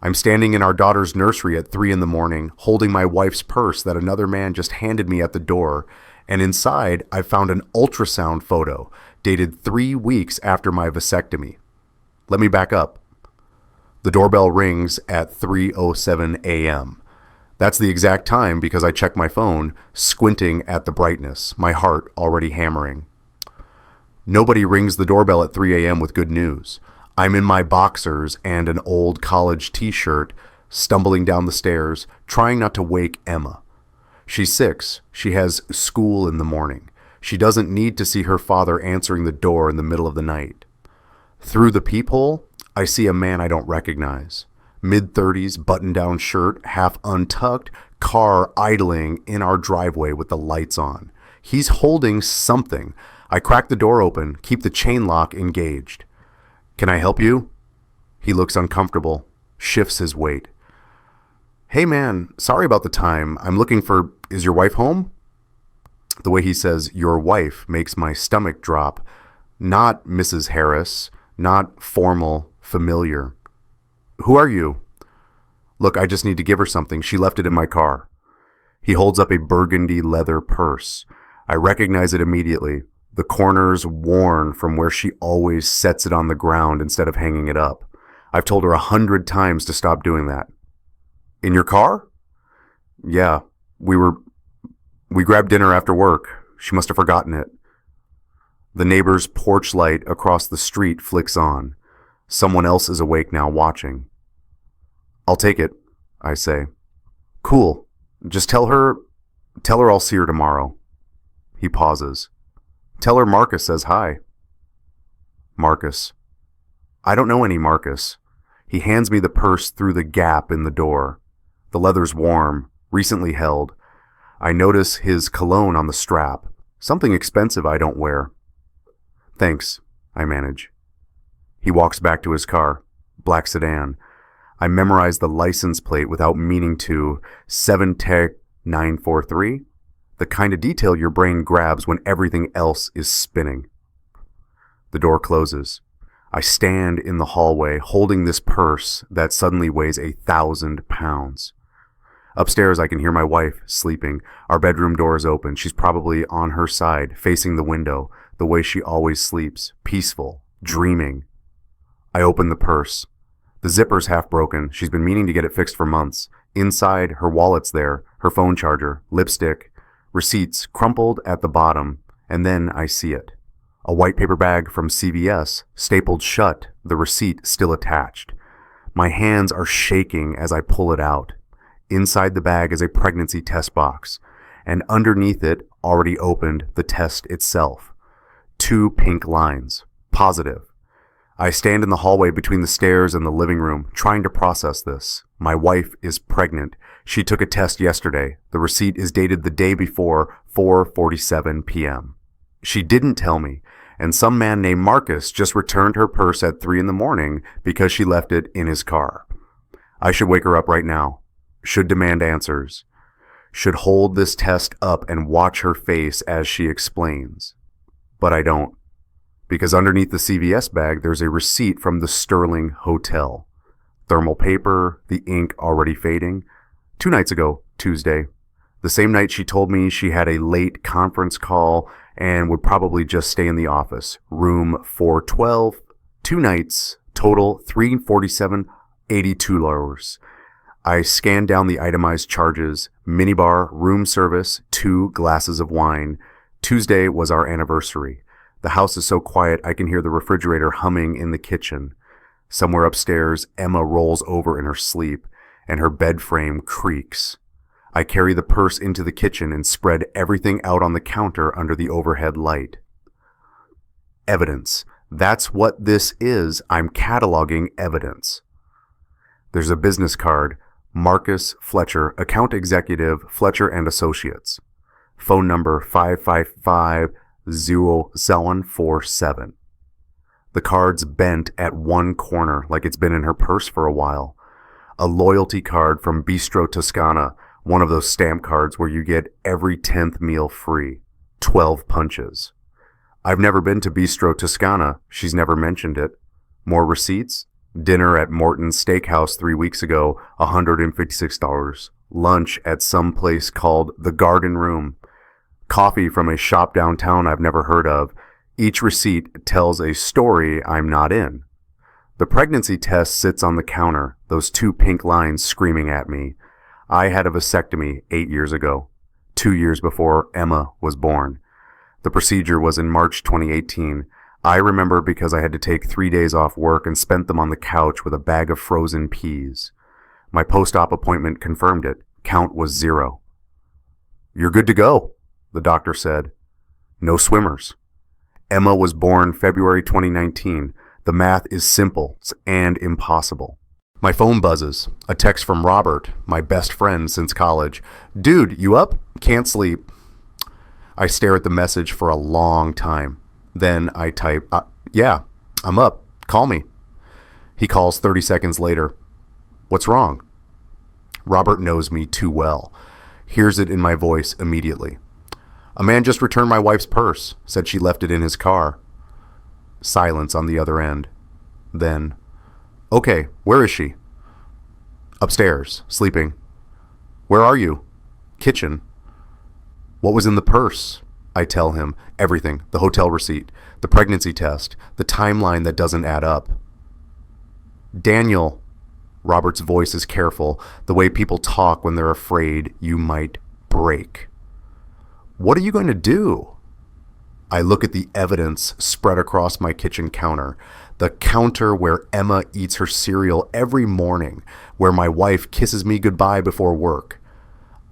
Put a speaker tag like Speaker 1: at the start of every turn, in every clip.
Speaker 1: I'm standing in our daughter's nursery at 3 in the morning, holding my wife's purse that another man just handed me at the door, and inside I found an ultrasound photo dated 3 weeks after my vasectomy. Let me back up. The doorbell rings at 3:07 a.m. That's the exact time because I checked my phone, squinting at the brightness, my heart already hammering. Nobody rings the doorbell at 3 a.m. with good news. I'm in my boxers and an old college t-shirt, stumbling down the stairs, trying not to wake Emma. She's 6. She has school in the morning. She doesn't need to see her father answering the door in the middle of the night. Through the peephole, I see a man I don't recognize. Mid-30s, button-down shirt, half untucked, car idling in our driveway with the lights on. He's holding something. I crack the door open, keep the chain lock engaged. Can I help you? He looks uncomfortable, shifts his weight. Hey man, sorry about the time. I'm looking for, is your wife home? The way he says, your wife, makes my stomach drop. Not Mrs. Harris, not formal, familiar. Who are you? Look, I just need to give her something. She left it in my car. He holds up a burgundy leather purse. I recognize it immediately. The corner's worn from where she always sets it on the ground instead of hanging it up. I've told her 100 times to stop doing that. In your car? Yeah, we grabbed dinner after work. She must have forgotten it. The neighbor's porch light across the street flicks on. Someone else is awake now watching. I'll take it, I say. Cool. Just tell her I'll see her tomorrow. He pauses. Tell her Marcus says hi. Marcus. I don't know any Marcus. He hands me the purse through the gap in the door. The leather's warm, recently held. I notice his cologne on the strap. Something expensive I don't wear. Thanks, I manage. He walks back to his car, black sedan. I memorize the license plate without meaning to. 7Tech 943. The kind of detail your brain grabs when everything else is spinning. The door closes. I stand in the hallway holding this purse that suddenly weighs 1,000 pounds. Upstairs, I can hear my wife sleeping. Our bedroom door is open. She's probably on her side, facing the window, the way she always sleeps, peaceful, dreaming. I open the purse. The zipper's half broken. She's been meaning to get it fixed for months. Inside, her wallet's there, her phone charger, lipstick, receipts crumpled at the bottom, and then I see it. A white paper bag from CVS, stapled shut, the receipt still attached. My hands are shaking as I pull it out. Inside the bag is a pregnancy test box, and underneath it, already opened, the test itself. 2 pink lines. Positive. I stand in the hallway between the stairs and the living room, trying to process this. My wife is pregnant. She took a test yesterday. The receipt is dated the day before, 4:47 p.m. She didn't tell me, and some man named Marcus just returned her purse at 3 in the morning because she left it in his car. I should wake her up right now. Should demand answers. Should hold this test up and watch her face as she explains. But I don't. Because underneath the CVS bag, there's a receipt from the Sterling Hotel. Thermal paper, the ink already fading. 2 nights ago, Tuesday. The same night she told me she had a late conference call and would probably just stay in the office. Room 412. 2 nights, total $347, $82. I scanned down the itemized charges. Minibar, room service, 2 glasses of wine. Tuesday was our anniversary. The house is so quiet I can hear the refrigerator humming in the kitchen. Somewhere upstairs, Emma rolls over in her sleep, and her bed frame creaks. I carry the purse into the kitchen and spread everything out on the counter under the overhead light. Evidence. That's what this is. I'm cataloging evidence. There's a business card. Marcus Fletcher, account executive, Fletcher and Associates. Phone number 555-0747. The card's bent at one corner like it's been in her purse for a while. A loyalty card from Bistro Toscana, one of those stamp cards where you get every 10th meal free. 12 punches. I've never been to Bistro Toscana. She's never mentioned it. More receipts? Dinner at Morton's Steakhouse 3 weeks ago, $156. Lunch at some place called The Garden Room. Coffee from a shop downtown I've never heard of. Each receipt tells a story I'm not in. The pregnancy test sits on the counter, those two pink lines screaming at me. I had a vasectomy 8 years ago, 2 years before Emma was born. The procedure was in March 2018. I remember because I had to take 3 days off work and spent them on the couch with a bag of frozen peas. My post-op appointment confirmed it. Count was 0. "You're good to go," the doctor said. "No swimmers." Emma was born February 2019. The math is simple and impossible. My phone buzzes. A text from Robert, my best friend since college. "Dude, you up? Can't sleep." I stare at the message for a long time. Then I type, "Yeah, I'm up. Call me." He calls 30 seconds later. "What's wrong?" Robert knows me too well. Hears it in my voice immediately. "A man just returned my wife's purse. Said she left it in his car." Silence on the other end. Then, "Okay, where is she?" "Upstairs, sleeping." "Where are you?" "Kitchen." "What was in the purse?" I tell him everything, the hotel receipt, the pregnancy test, the timeline that doesn't add up. "Daniel," Robert's voice is careful, the way people talk when they're afraid you might break. "What are you going to do?" I look at the evidence spread across my kitchen counter, the counter where Emma eats her cereal every morning, where my wife kisses me goodbye before work.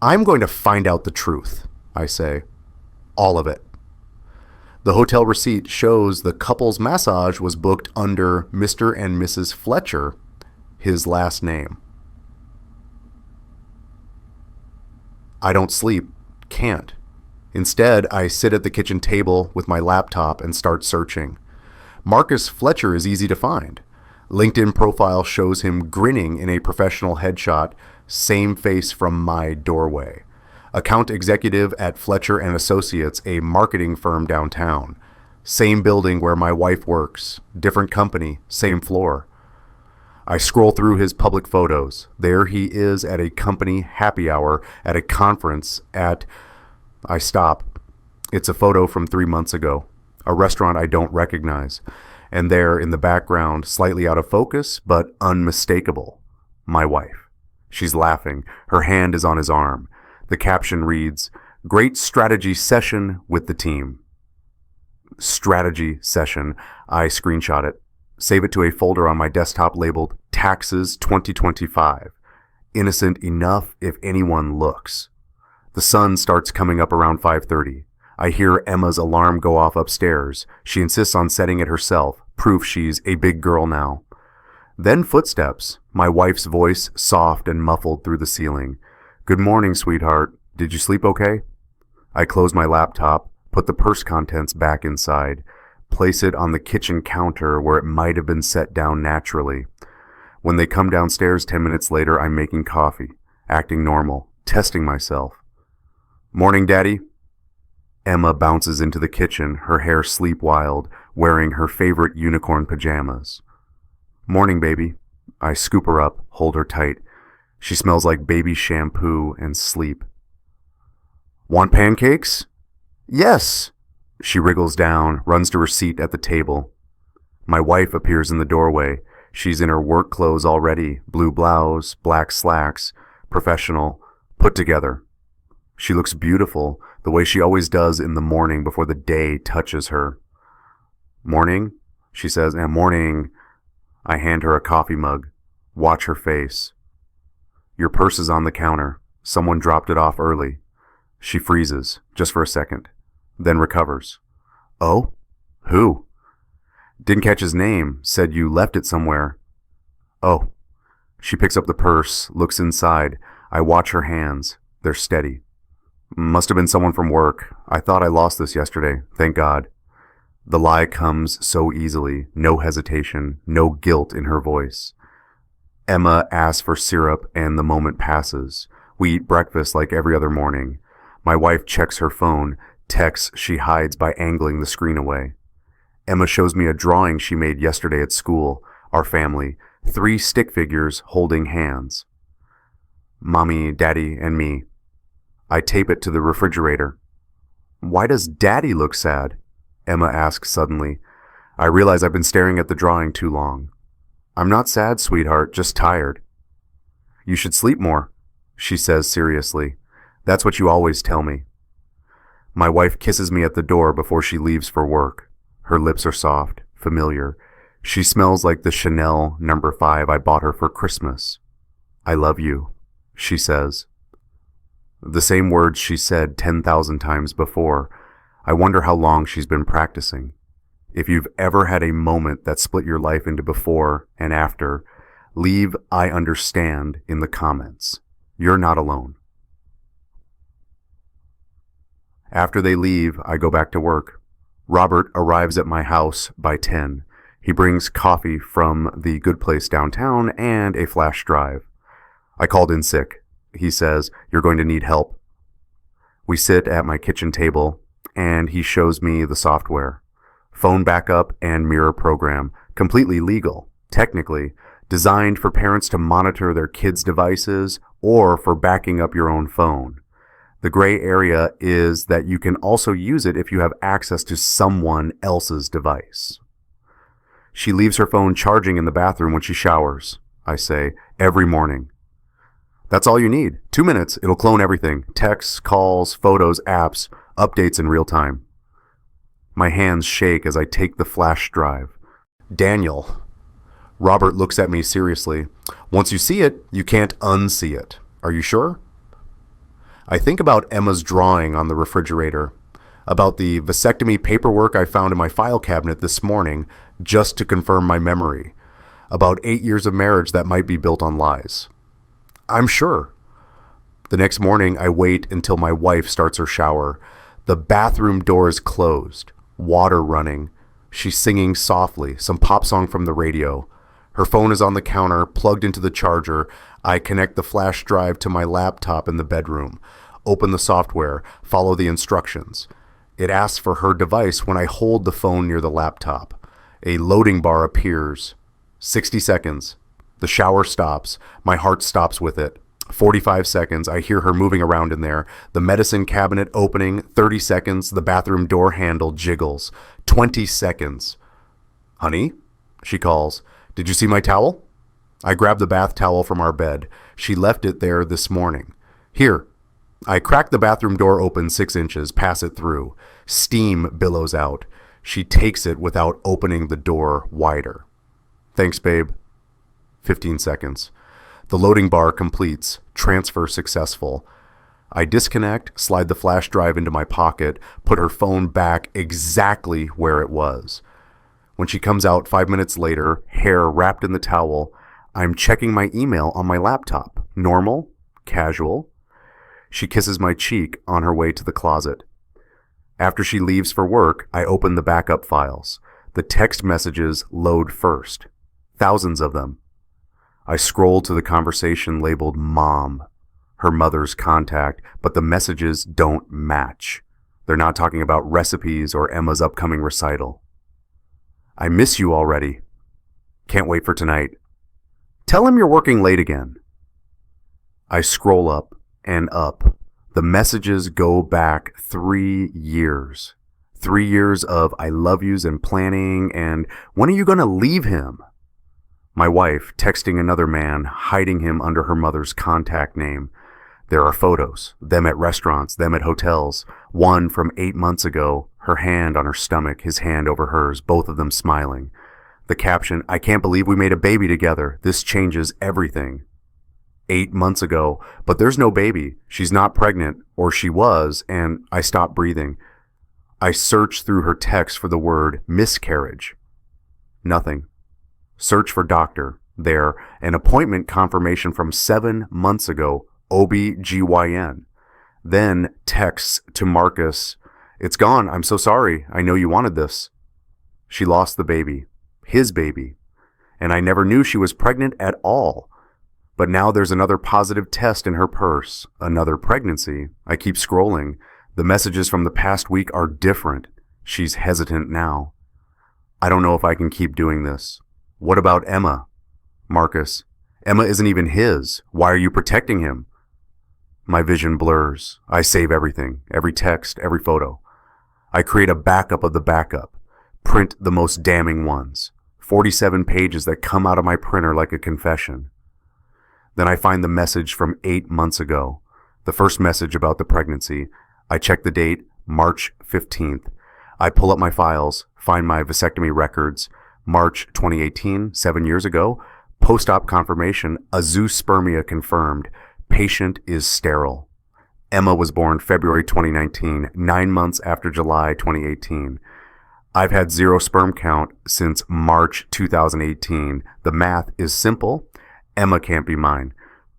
Speaker 1: "I'm going to find out the truth," I say. All of it. The hotel receipt shows the couple's massage was booked under Mr. and Mrs. Fletcher, his last name. I don't sleep. Can't. Instead, I sit at the kitchen table with my laptop and start searching. Marcus Fletcher is easy to find. LinkedIn profile shows him grinning in a professional headshot, same face from my doorway. Account executive at Fletcher and Associates, a marketing firm downtown. Same building where my wife works. Different company, same floor. I scroll through his public photos. There he is at a company happy hour at a conference at... I stop. It's a photo from 3 months ago. A restaurant I don't recognize. And there in the background, slightly out of focus, but unmistakable, my wife. She's laughing. Her hand is on his arm. The caption reads, "Great strategy session with the team." Strategy session. I screenshot it. Save it to a folder on my desktop labeled Taxes 2025. Innocent enough if anyone looks. The sun starts coming up around 5:30. I hear Emma's alarm go off upstairs. She insists on setting it herself, proof she's a big girl now. Then footsteps, my wife's voice soft and muffled through the ceiling. "Good morning, sweetheart. Did you sleep okay?" I close my laptop, put the purse contents back inside, place it on the kitchen counter where it might have been set down naturally. When they come downstairs 10 minutes later, I'm making coffee, acting normal, testing myself. "Morning, Daddy." Emma bounces into the kitchen, her hair sleep wild, wearing her favorite unicorn pajamas. "Morning, baby." I scoop her up, hold her tight. She smells like baby shampoo and sleep. "Want pancakes?" "Yes." She wriggles down, runs to her seat at the table. My wife appears in the doorway. She's in her work clothes already, blue blouse, black slacks, professional, put together. She looks beautiful, the way she always does in the morning before the day touches her. "Morning," she says, and "morning." I hand her a coffee mug. Watch her face. "Your purse is on the counter. Someone dropped it off early." She freezes, just for a second, then recovers. "Oh? Who?" "Didn't catch his name. Said you left it somewhere." "Oh." She picks up the purse, looks inside. I watch her hands. They're steady. "Must have been someone from work. I thought I lost this yesterday. Thank God." The lie comes so easily, no hesitation, no guilt in her voice. Emma asks for syrup and the moment passes. We eat breakfast like every other morning. My wife checks her phone, texts she hides by angling the screen away. Emma shows me a drawing she made yesterday at school, our family, 3 stick figures holding hands. Mommy, Daddy, and me. I tape it to the refrigerator. Why does Daddy look sad? Emma asks suddenly. I realize I've been staring at the drawing too long. I'm not sad, sweetheart, just tired. You should sleep more, she says seriously. That's what you always tell me. My wife kisses me at the door before she leaves for work. Her lips are soft, familiar. She smells like the Chanel No. 5 I bought her for Christmas. I love you, she says. The same words she said 10,000 times before. I wonder how long she's been practicing. If you've ever had a moment that split your life into before and after, leave I understand in the comments. You're not alone. After they leave, I go back to work. Robert arrives at my house by 10. He brings coffee from the good place downtown and a flash drive. I called in sick. He says, you're going to need help. We sit at my kitchen table, and he shows me the software. Phone backup and mirror program, completely legal, technically, designed for parents to monitor their kids' devices or for backing up your own phone. The gray area is that you can also use it if you have access to someone else's device. She leaves her phone charging in the bathroom when she showers, I say, every morning. That's all you need. 2 minutes, it'll clone everything. Texts, calls, photos, apps, updates in real time. My hands shake as I take the flash drive. Daniel. Robert looks at me seriously. Once you see it, you can't unsee it. Are you sure? I think about Emma's drawing on the refrigerator, about the vasectomy paperwork I found in my file cabinet this morning just to confirm my memory, about 8 years of marriage that might be built on lies. I'm sure. The next morning, I wait until my wife starts her shower. The bathroom door is closed, water running. She's singing softly, some pop song from the radio. Her phone is on the counter, plugged into the charger. I connect the flash drive to my laptop in the bedroom, open the software, follow the instructions. It asks for her device when I hold the phone near the laptop. A loading bar appears. 60 seconds. The shower stops. My heart stops with it. 45 seconds. I hear her moving around in there. The medicine cabinet opening. 30 seconds. The bathroom door handle jiggles. 20 seconds. Honey? She calls. Did you see my towel? I grab the bath towel from our bed. She left it there this morning. Here. I crack the bathroom door open 6 inches, pass it through. Steam billows out. She takes it without opening the door wider. Thanks, babe. 15 seconds. The loading bar completes. Transfer successful. I disconnect, slide the flash drive into my pocket, put her phone back exactly where it was. When she comes out 5 minutes later, hair wrapped in the towel, I'm checking my email on my laptop. Normal, casual. She kisses my cheek on her way to the closet. After she leaves for work, I open the backup files. The text messages load first. Thousands of them. I scroll to the conversation labeled Mom, her mother's contact, but the messages don't match. They're not talking about recipes or Emma's upcoming recital. I miss you already. Can't wait for tonight. Tell him you're working late again. I scroll up and up. The messages go back 3 years. 3 years of I love yous and planning and when are you going to leave him? My wife texting another man, hiding him under her mother's contact name. There are photos, them at restaurants, them at hotels. One from 8 months ago, her hand on her stomach, his hand over hers, both of them smiling. The caption, I can't believe we made a baby together. This changes everything. 8 months ago, but there's no baby. She's not pregnant, or she was, and I stopped breathing. I searched through her text for the word miscarriage. Nothing. Search for doctor. There, an appointment confirmation from 7 months ago, OB-GYN. Then texts to Marcus, it's gone, I'm so sorry, I know you wanted this. She lost the baby, his baby, and I never knew she was pregnant at all. But now there's another positive test in her purse, another pregnancy. I keep scrolling. The messages from the past week are different. She's hesitant now. I don't know if I can keep doing this. What about Emma? Marcus: Emma isn't even his. Why are you protecting him? My vision blurs. I save everything, every text, every photo. I create a backup of the backup. Print the most damning ones. 47 pages that come out of my printer like a confession. Then I find the message from 8 months ago. The first message about the pregnancy. I check the date, March 15th. I pull up my files, find my vasectomy records. March 2018, 7 years ago. Post-op confirmation, azoospermia confirmed. Patient is sterile. Emma was born February 2019, 9 months after July 2018. I've had zero sperm count since March 2018. The math is simple. Emma can't be mine.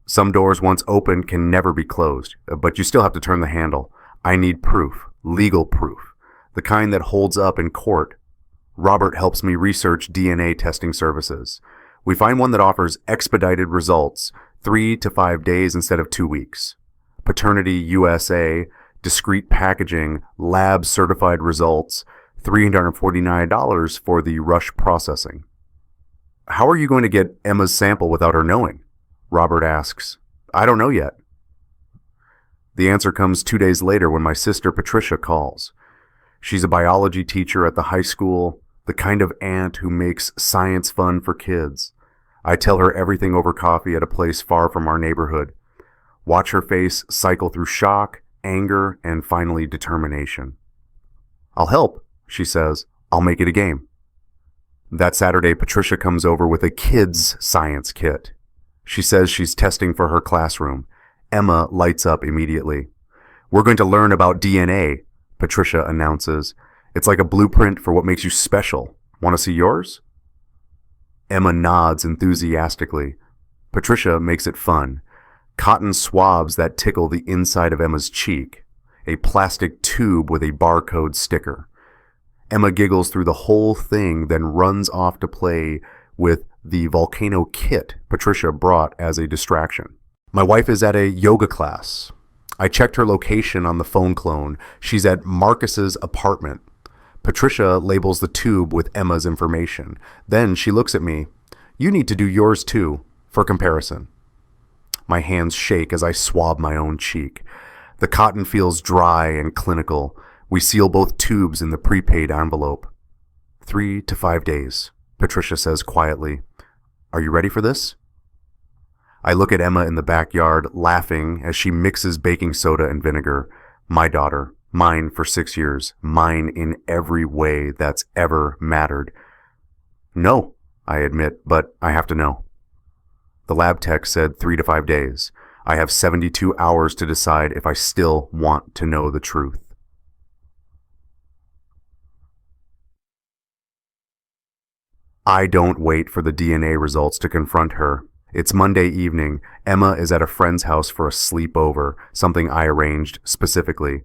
Speaker 1: Some doors once opened can never be closed, but you still have to turn the handle. I need proof, legal proof, the kind that holds up in court. Robert helps me research DNA testing services. We find one that offers expedited results, 3 to 5 days instead of 2 weeks. Paternity USA, discreet packaging, lab certified results, $349 for the rush processing. How are you going to get Emma's sample without her knowing? Robert asks. I don't know yet. The answer comes 2 days later when my sister Patricia calls. She's a biology teacher at the high school, the kind of aunt who makes science fun for kids. I tell her everything over coffee at a place far from our neighborhood. Watch her face cycle through shock, anger, and finally determination. I'll help, she says. I'll make it a game. That Saturday, Patricia comes over with a kid's science kit. She says she's testing for her classroom. Emma lights up immediately. We're going to learn about DNA, Patricia announces. It's like a blueprint for what makes you special. Want to see yours? Emma nods enthusiastically. Patricia makes it fun. Cotton swabs that tickle the inside of Emma's cheek. A plastic tube with a barcode sticker. Emma giggles through the whole thing, then runs off to play with the volcano kit Patricia brought as a distraction. My wife is at a yoga class. I checked her location on the phone clone. She's at Marcus's apartment. Patricia labels the tube with Emma's information. Then she looks at me. You need to do yours too, for comparison. My hands shake as I swab my own cheek. The cotton feels dry and clinical. We seal both tubes in the prepaid envelope. 3 to 5 days, Patricia says quietly. Are you ready for this? I look at Emma in the backyard, laughing as she mixes baking soda and vinegar. My daughter, mine for 6 years, mine in every way that's ever mattered. No, I admit, but I have to know. The lab tech said 3 to 5 days. I have 72 hours to decide if I still want to know the truth. I don't wait for the DNA results to confront her. It's Monday evening. Emma is at a friend's house for a sleepover, something I arranged specifically.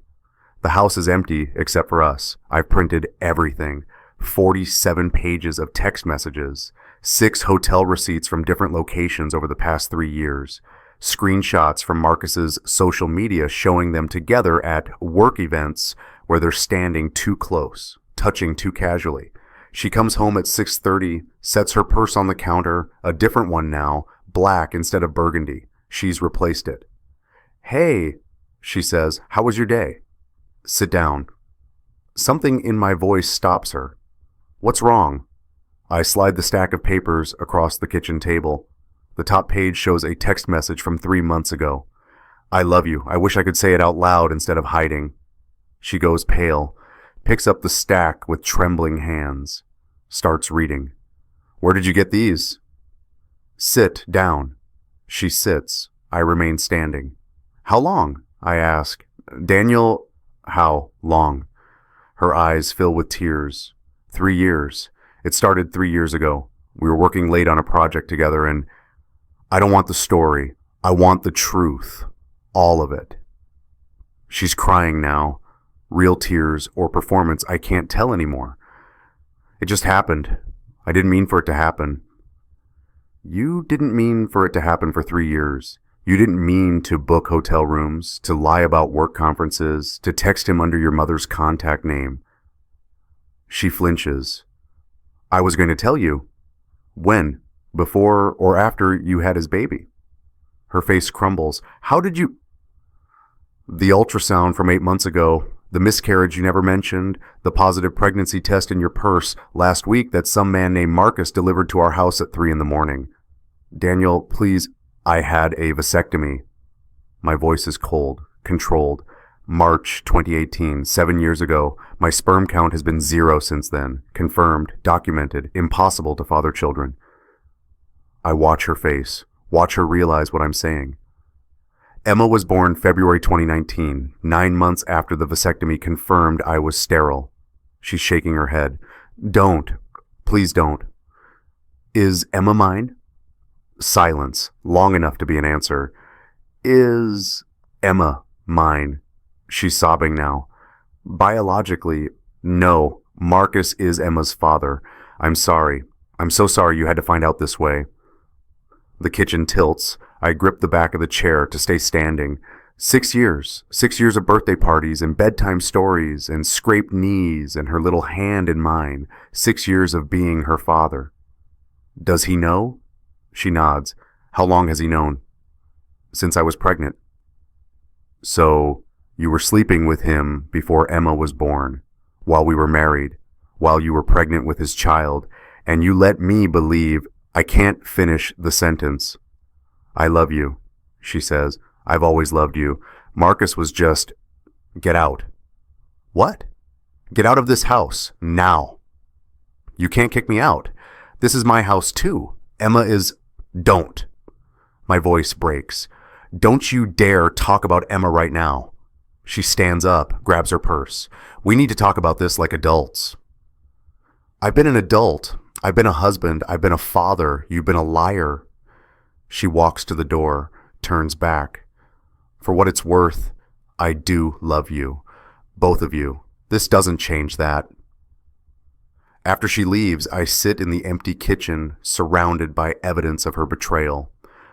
Speaker 1: The house is empty except for us. I've printed everything. 47 pages of text messages. 6 hotel receipts from different locations over the past 3 years. Screenshots from Marcus's social media showing them together at work events where they're standing too close, touching too casually. She comes home at 6:30, sets her purse on the counter, a different one now, black instead of burgundy. She's replaced it. Hey, she says, how was your day? Sit down. Something in my voice stops her. What's wrong? I slide the stack of papers across the kitchen table. The top page shows a text message from 3 months ago. I love you. I wish I could say it out loud instead of hiding. She goes pale, picks up the stack with trembling hands, starts reading. Where did you get these? Sit down. She sits. I remain standing. How long? I ask. Daniel, how long? Her eyes fill with tears. 3 years. It started 3 years ago. We were working late on a project together, and I don't want the story. I want the truth. All of it. She's crying now. Real tears or performance, I can't tell anymore. It just happened. I didn't mean for it to happen. You didn't mean for it to happen for 3 years. You didn't mean to book hotel rooms, to lie about work conferences, to text him under your mother's contact name. She flinches. I was going to tell you. When? Before or after you had his baby? Her face crumbles. How did you... The ultrasound from 8 months ago, the miscarriage you never mentioned, the positive pregnancy test in your purse last week that some man named Marcus delivered to our house at 3 a.m. Daniel, please, I had a vasectomy. My voice is cold, controlled. March 2018, 7 years ago. My sperm count has been 0 since then. Confirmed, documented, impossible to father children. I watch her face, watch her realize what I'm saying. Emma was born February 2019, 9 months after the vasectomy confirmed I was sterile. She's shaking her head. Don't. Please don't. Is Emma mine? Silence, long enough to be an answer. Is Emma mine? She's sobbing now. Biologically, no. Marcus is Emma's father. I'm sorry. I'm so sorry you had to find out this way. The kitchen tilts. I grip the back of the chair to stay standing. 6 years. 6 years of birthday parties and bedtime stories and scraped knees and her little hand in mine. 6 years of being her father. Does he know? She nods. How long has he known? Since I was pregnant. So, you were sleeping with him before Emma was born, while we were married, while you were pregnant with his child, and you let me believe... I can't finish the sentence. I love you, she says. I've always loved you. Marcus was just... Get out. What? Get out of this house, now. You can't kick me out. This is my house too. Emma is... Don't. My voice breaks. Don't you dare talk about Emma right now. She stands up, grabs her purse. We need to talk about this like adults. I've been an adult. I've been a husband. I've been a father. You've been a liar. She walks to the door, turns back. For what it's worth, I do love you. Both of you. This doesn't change that. After she leaves, I sit in the empty kitchen, surrounded by evidence of her betrayal.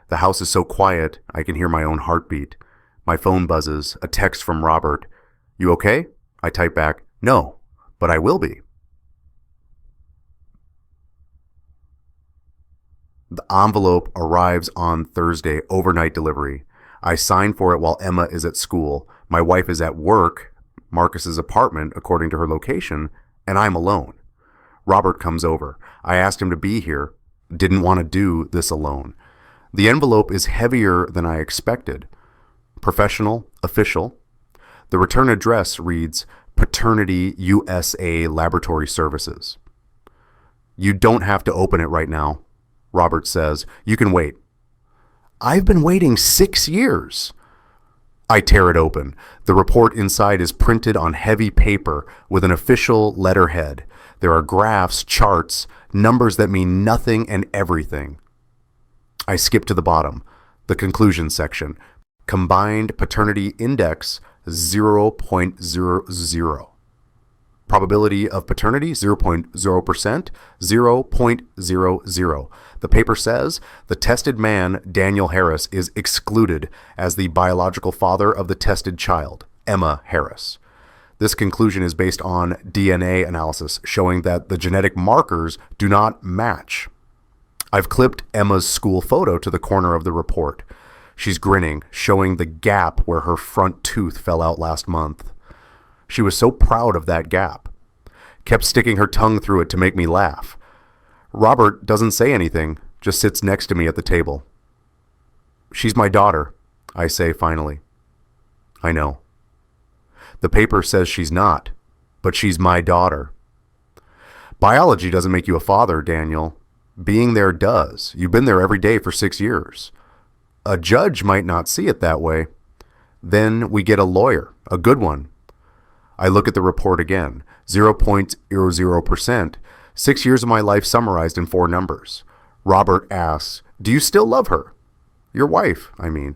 Speaker 1: The house is so quiet, I can hear my own heartbeat. My phone buzzes, a text from Robert. You okay? I type back, no, but I will be. The envelope arrives on Thursday, overnight delivery. I sign for it while Emma is at school. My wife is at work, Marcus's apartment, according to her location, and I'm alone. Robert comes over. I asked him to be here. Didn't want to do this alone. The envelope is heavier than I expected. Professional, official. The return address reads, Paternity USA Laboratory Services. You don't have to open it right now. Robert says, you can wait. I've been waiting 6 years. I tear it open. The report inside is printed on heavy paper with an official letterhead. There are graphs, charts, numbers that mean nothing and everything. I skip to the bottom, the conclusion section. Combined paternity index 0.00. Probability of paternity 0.0%, 0.00. The paper says the tested man, Daniel Harris, is excluded as the biological father of the tested child, Emma Harris. This conclusion is based on DNA analysis showing that the genetic markers do not match. I've clipped Emma's school photo to the corner of the report. She's grinning, showing the gap where her front tooth fell out last month. She was so proud of that gap. Kept sticking her tongue through it to make me laugh. Robert doesn't say anything, just sits next to me at the table. She's my daughter, I say finally. I know. The paper says she's not, but she's my daughter. Biology doesn't make you a father, Daniel. Being there does. You've been there every day for 6 years. A judge might not see it that way. Then we get a lawyer, a good one. I look at the report again. 0.00%. 6 years of my life summarized in 4 numbers. Robert asks, do you still love her? Your wife, I mean.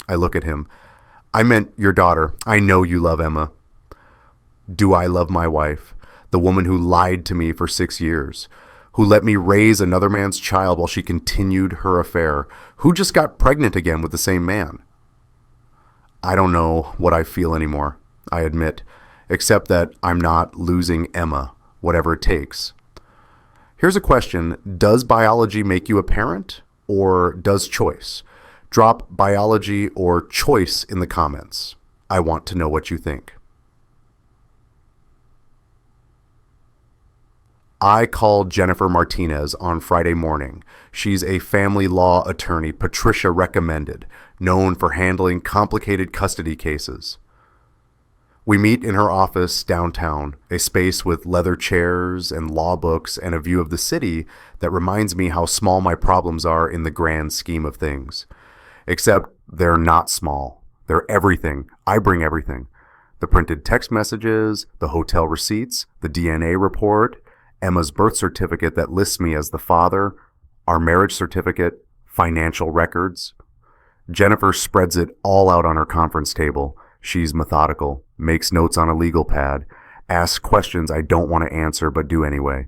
Speaker 1: I look at him. I meant your daughter. I know you love Emma. Do I love my wife? The woman who lied to me for 6 years? Who let me raise another man's child while she continued her affair? Who just got pregnant again with the same man? I don't know what I feel anymore, I admit, except that I'm not losing Emma, whatever it takes. Here's a question. Does biology make you a parent, or does choice? Drop biology or choice in the comments. I want to know what you think. I called Jennifer Martinez on Friday morning. She's a family law attorney Patricia recommended, known for handling complicated custody cases. We meet in her office downtown, a space with leather chairs and law books and a view of the city that reminds me how small my problems are in the grand scheme of things. Except they're not small. They're everything. I bring everything. The printed text messages, the hotel receipts, the DNA report, Emma's birth certificate that lists me as the father, our marriage certificate, financial records. Jennifer spreads it all out on her conference table. She's methodical, makes notes on a legal pad, asks questions I don't want to answer but do anyway.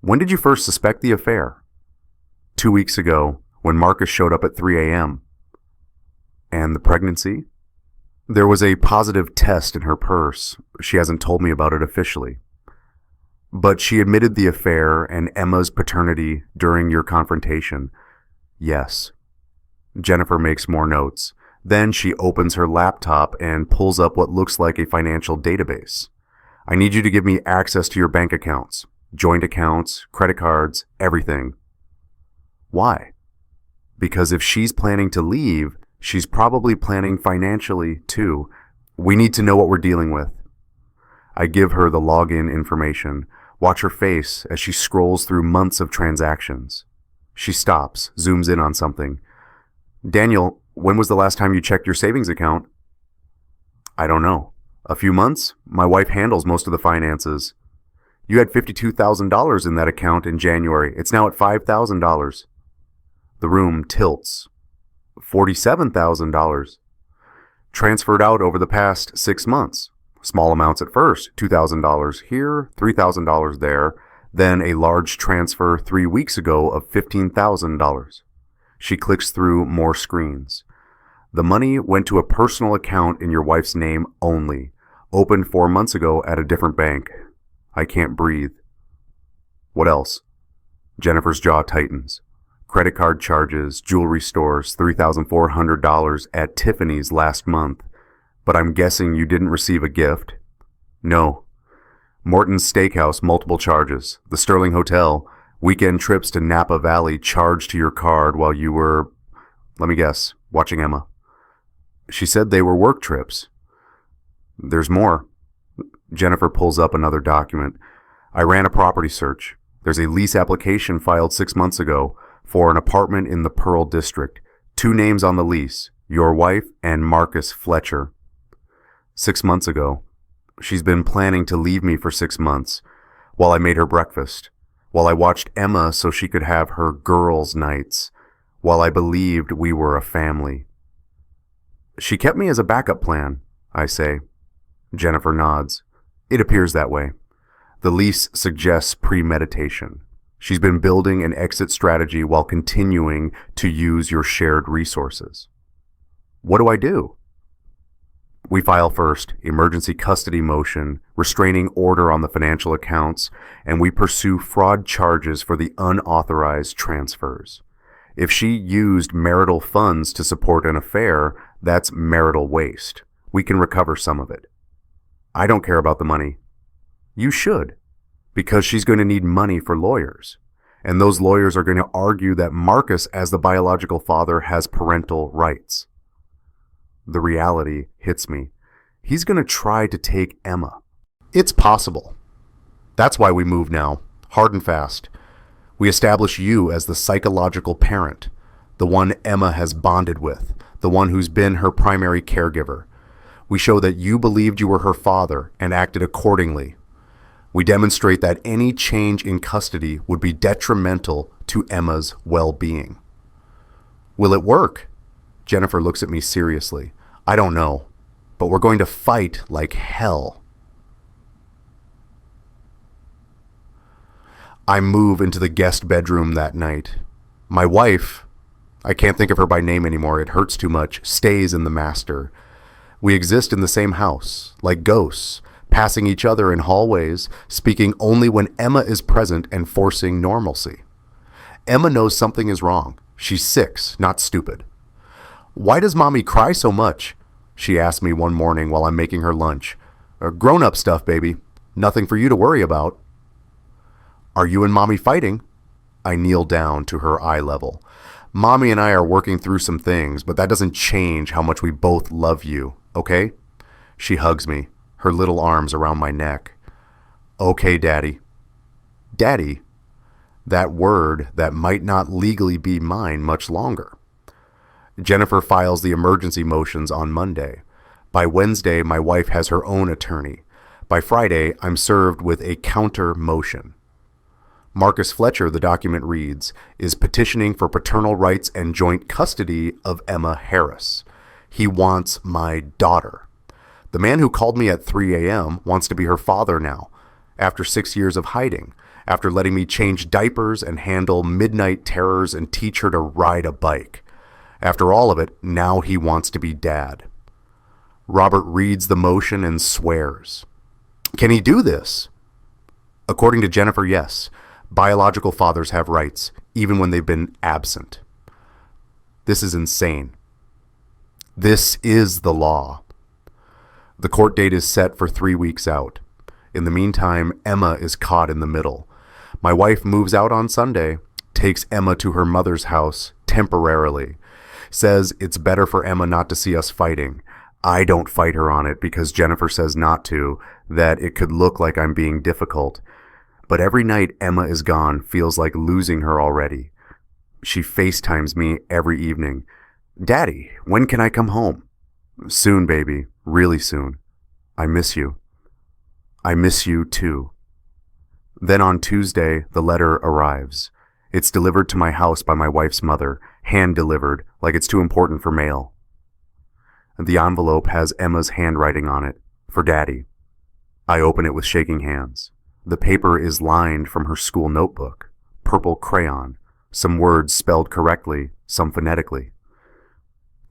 Speaker 1: When did you first suspect the affair? 2 weeks ago, when Marcus showed up at 3 a.m. And the pregnancy? There was a positive test in her purse. She hasn't told me about it officially. But she admitted the affair and Emma's paternity during your confrontation. Yes. Jennifer makes more notes. Then she opens her laptop and pulls up what looks like a financial database. I need you to give me access to your bank accounts, joint accounts, credit cards, everything. Why? Because if she's planning to leave, she's probably planning financially too. We need to know what we're dealing with. I give her the login information. Watch her face as she scrolls through months of transactions. She stops, zooms in on something. Daniel, when was the last time you checked your savings account? I don't know. A few months? My wife handles most of the finances. You had $52,000 in that account in January. It's now at $5,000. The room tilts. $47,000. Transferred out over the past 6 months. Small amounts at first, $2,000 here, $3,000 there, then a large transfer 3 weeks ago of $15,000. She clicks through more screens. The money went to a personal account in your wife's name only, opened 4 months ago at a different bank. I can't breathe. What else? Jennifer's jaw tightens. Credit card charges, jewelry stores, $3,400 at Tiffany's last month. But I'm guessing you didn't receive a gift. No. Morton's Steakhouse, multiple charges. The Sterling Hotel, weekend trips to Napa Valley charged to your card while you were, let me guess, watching Emma. She said they were work trips. There's more. Jennifer pulls up another document. I ran a property search. There's a lease application filed 6 months ago for an apartment in the Pearl District. 2 names on the lease, your wife and Marcus Fletcher. 6 months ago. She's been planning to leave me for 6 months, while I made her breakfast, while I watched Emma so she could have her girls' nights, while I believed we were a family. She kept me as a backup plan, I say. Jennifer nods. It appears that way. The lease suggests premeditation. She's been building an exit strategy while continuing to use your shared resources. What do I do? We file first, emergency custody motion, restraining order on the financial accounts, and we pursue fraud charges for the unauthorized transfers. If she used marital funds to support an affair, that's marital waste. We can recover some of it. I don't care about the money. You should, because she's going to need money for lawyers. And those lawyers are going to argue that Marcus, as the biological father, has parental rights. The reality hits me. He's going to try to take Emma. It's possible. That's why we move now, hard and fast. We establish you as the psychological parent, the one Emma has bonded with, the one who's been her primary caregiver. We show that you believed you were her father and acted accordingly. We demonstrate that any change in custody would be detrimental to Emma's well-being. Will it work? Jennifer looks at me seriously. I don't know, but we're going to fight like hell. I move into the guest bedroom that night. My wife, I can't think of her by name anymore, it hurts too much, stays in the master. We exist in the same house, like ghosts, passing each other in hallways, speaking only when Emma is present and forcing normalcy. Emma knows something is wrong. She's 6, not stupid. "Why does mommy cry so much?" she asked me one morning while I'm making her lunch. "Grown-up stuff, baby. Nothing for you to worry about." "Are you and mommy fighting?" I kneel down to her eye level. "Mommy and I are working through some things, but that doesn't change how much we both love you, okay?" She hugs me, her little arms around my neck. "Okay, Daddy." Daddy? That word that might not legally be mine much longer. Jennifer files the emergency motions on Monday. By Wednesday, my wife has her own attorney. By Friday, I'm served with a counter motion. Marcus Fletcher, the document reads, is petitioning for paternal rights and joint custody of Emma Harris. He wants my daughter. The man who called me at 3 a.m. wants to be her father now, after 6 years of hiding, after letting me change diapers and handle midnight terrors and teach her to ride a bike. After all of it, now he wants to be dad. Robert reads the motion and swears. Can he do this? According to Jennifer, yes. Biological fathers have rights, even when they've been absent. This is insane. This is the law. The court date is set for 3 weeks out. In the meantime, Emma is caught in the middle. My wife moves out on Sunday, takes Emma to her mother's house temporarily, says it's better for Emma not to see us fighting. I don't fight her on it because Jennifer says not to, that it could look like I'm being difficult. But every night Emma is gone feels like losing her already. She FaceTimes me every evening. Daddy, when can I come home? Soon, baby. Really soon. I miss you. I miss you too. Then on Tuesday, the letter arrives. It's delivered to my house by my wife's mother, hand-delivered, like it's too important for mail. The envelope has Emma's handwriting on it, for Daddy. I open it with shaking hands. The paper is lined from her school notebook, purple crayon, some words spelled correctly, some phonetically.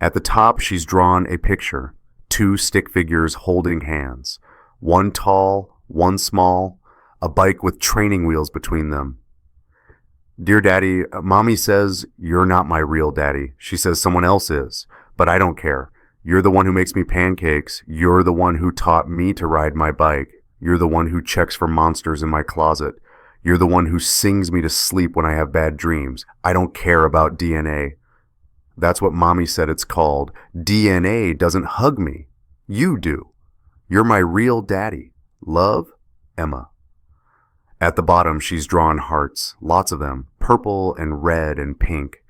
Speaker 1: At the top, she's drawn a picture, 2 stick figures holding hands, one tall, one small, a bike with training wheels between them. Dear Daddy, Mommy says you're not my real daddy. She says someone else is, but I don't care. You're the one who makes me pancakes. You're the one who taught me to ride my bike. You're the one who checks for monsters in my closet. You're the one who sings me to sleep when I have bad dreams. I don't care about DNA. That's what Mommy said it's called. DNA doesn't hug me. You do. You're my real daddy. Love, Emma. At the bottom, she's drawn hearts, lots of them, purple and red and pink.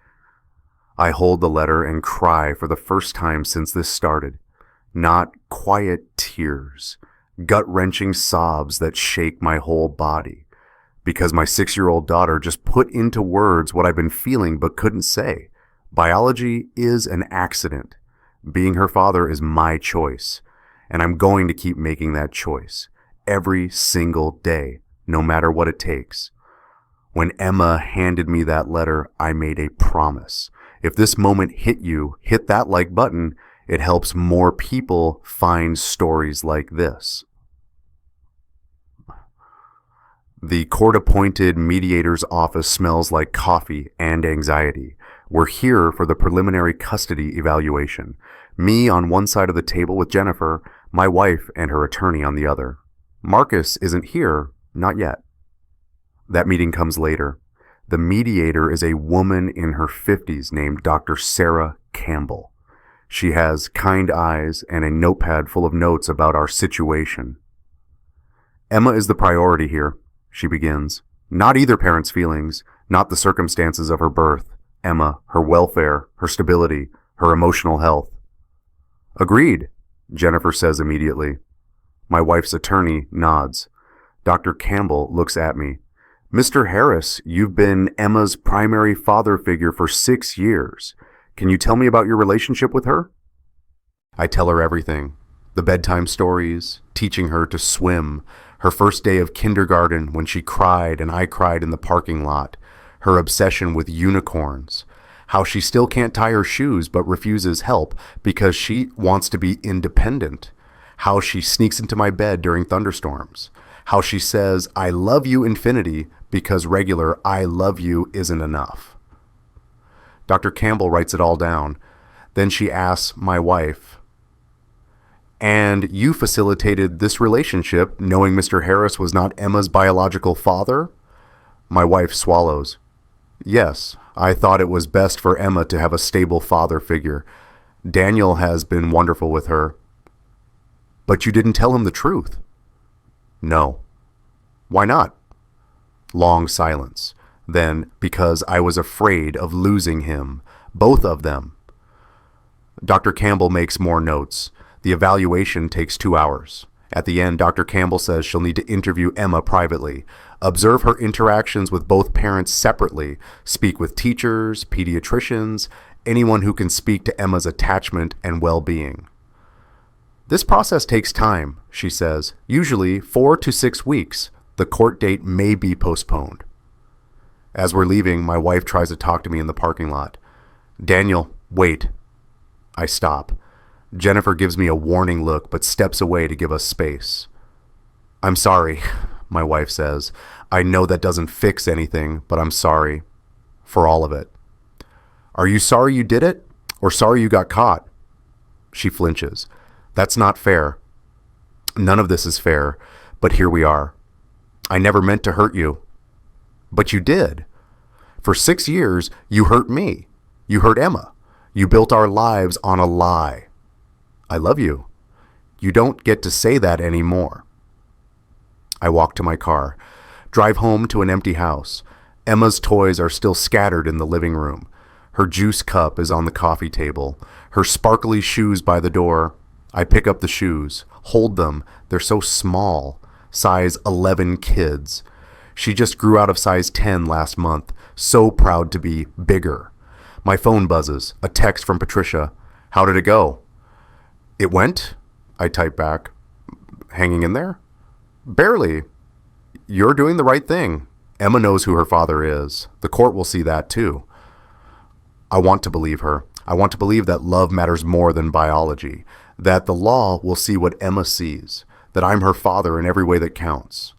Speaker 1: I hold the letter and cry for the first time since this started. Not quiet tears, gut-wrenching sobs that shake my whole body. Because my 6-year-old daughter just put into words what I've been feeling but couldn't say. Biology is an accident. Being her father is my choice. And I'm going to keep making that choice. Every single day, no matter what it takes. When Emma handed me that letter, I made a promise. If this moment hit you, hit that like button. It helps more people find stories like this. The court-appointed mediator's office smells like coffee and anxiety. We're here for the preliminary custody evaluation. Me on one side of the table with Jennifer, my wife and her attorney on the other. Marcus isn't here, not yet. That meeting comes later. The mediator is a woman in her 50s named Dr. Sarah Campbell. She has kind eyes and a notepad full of notes about our situation. Emma is the priority here, she begins. Not either parent's feelings, not the circumstances of her birth. Emma, her welfare, her stability, her emotional health. Agreed, Jennifer says immediately. My wife's attorney nods. Dr. Campbell looks at me. Mr. Harris, you've been Emma's primary father figure for 6 years. Can you tell me about your relationship with her? I tell her everything. The bedtime stories, teaching her to swim, her first day of kindergarten when she cried and I cried in the parking lot, her obsession with unicorns, how she still can't tie her shoes but refuses help because she wants to be independent, how she sneaks into my bed during thunderstorms, how she says, "I love you infinity," because regular "I love you" isn't enough. Dr. Campbell writes it all down. Then she asks my wife, "And you facilitated this relationship knowing Mr. Harris was not Emma's biological father?" My wife swallows. "Yes, I thought it was best for Emma to have a stable father figure. Daniel has been wonderful with her." "But you didn't tell him the truth." "No." "Why not?" Long silence. Then, "Because I was afraid of losing him. Both of them." Dr. Campbell makes more notes. The evaluation takes 2 hours. At the end, Dr. Campbell says she'll need to interview Emma privately, observe her interactions with both parents separately, speak with teachers, pediatricians, anyone who can speak to Emma's attachment and well-being. "This process takes time," she says, "usually 4 to 6 weeks. The court date may be postponed." As we're leaving, my wife tries to talk to me in the parking lot. "Daniel, wait." I stop. Jennifer gives me a warning look but steps away to give us space. "I'm sorry," my wife says. "I know that doesn't fix anything, but I'm sorry. For all of it." "Are you sorry you did it? Or sorry you got caught?" She flinches. "That's not fair." "None of this is fair, but here we are. I never meant to hurt you." "But you did. For 6 years, you hurt me. You hurt Emma. You built our lives on a lie." "I love you." "You don't get to say that anymore." I walk to my car, drive home to an empty house. Emma's toys are still scattered in the living room. Her juice cup is on the coffee table. Her sparkly shoes by the door. I pick up the shoes, hold them. They're so small. Size 11 kids. She just grew out of size 10 last month. So proud to be bigger. My phone buzzes. A text from Patricia. "How did it go?" "It went?" I type back. "Hanging in there?" "Barely." "You're doing the right thing. Emma knows who her father is. The court will see that too." I want to believe her. I want to believe that love matters more than biology. That the law will see what Emma sees. That I'm her father in every way that counts.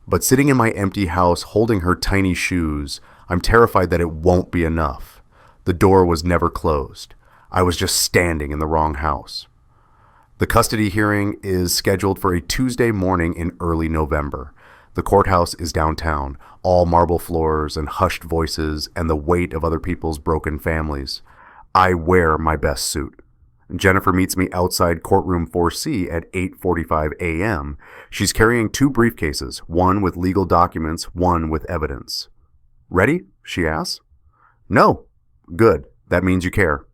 Speaker 1: But sitting in my empty house holding her tiny shoes, I'm terrified that it won't be enough. The door was never closed. I was just standing in the wrong house. The custody hearing is scheduled for a Tuesday morning in early November. The courthouse is downtown, all marble floors and hushed voices and the weight of other people's broken families. I wear my best suit. Jennifer meets me outside courtroom 4C at 8:45 a.m. She's carrying 2 briefcases, one with legal documents, one with evidence. "Ready?" she asks. "No." "Good. That means you care."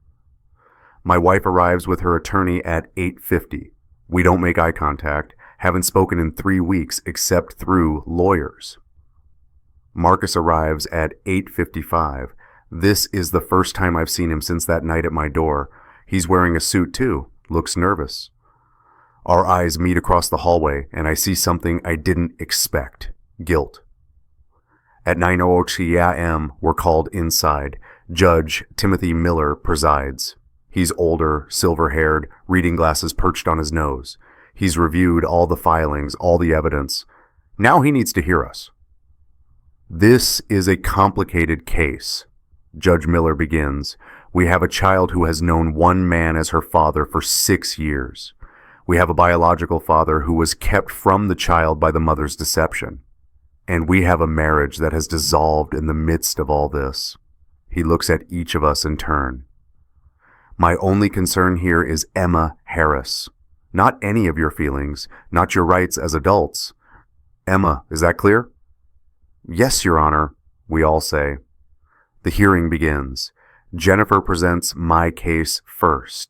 Speaker 1: My wife arrives with her attorney at 8:50. We don't make eye contact, haven't spoken in 3 weeks except through lawyers. Marcus arrives at 8:55. This is the first time I've seen him since that night at my door. He's wearing a suit too, looks nervous. Our eyes meet across the hallway and I see something I didn't expect. Guilt. At 9:00 a.m. we're called inside. Judge Timothy Miller presides. He's older, silver-haired, reading glasses perched on his nose. He's reviewed all the filings, all the evidence. Now he needs to hear us. "This is a complicated case," Judge Miller begins. "We have a child who has known one man as her father for 6 years. We have a biological father who was kept from the child by the mother's deception. And we have a marriage that has dissolved in the midst of all this." He looks at each of us in turn. "My only concern here is Emma Harris. Not any of your feelings, not your rights as adults. Emma, is that clear?" "Yes, Your Honor," we all say. The hearing begins. Jennifer presents my case first.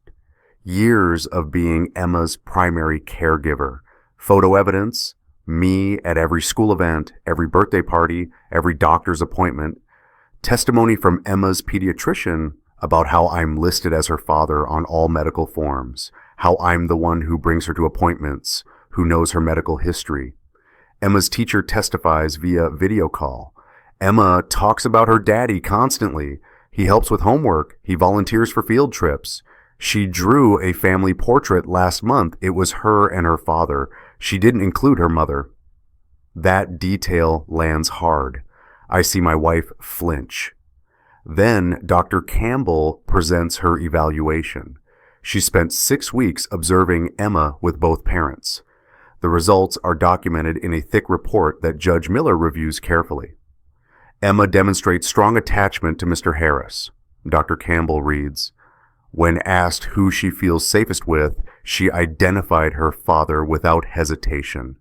Speaker 1: Years of being Emma's primary caregiver. Photo evidence, me at every school event, every birthday party, every doctor's appointment. Testimony from Emma's pediatrician about how I'm listed as her father on all medical forms, how I'm the one who brings her to appointments, who knows her medical history. Emma's teacher testifies via video call. Emma talks about her daddy constantly. He helps with homework. He volunteers for field trips. She drew a family portrait last month. It was her and her father. She didn't include her mother. That detail lands hard. I see my wife flinch. Then Dr. Campbell presents her evaluation. She spent 6 weeks observing Emma with both parents. The results are documented in a thick report that Judge Miller reviews carefully. Emma demonstrates strong attachment to Mr. Harris. Dr. Campbell reads, when asked who she feels safest with, she identified her father without hesitation.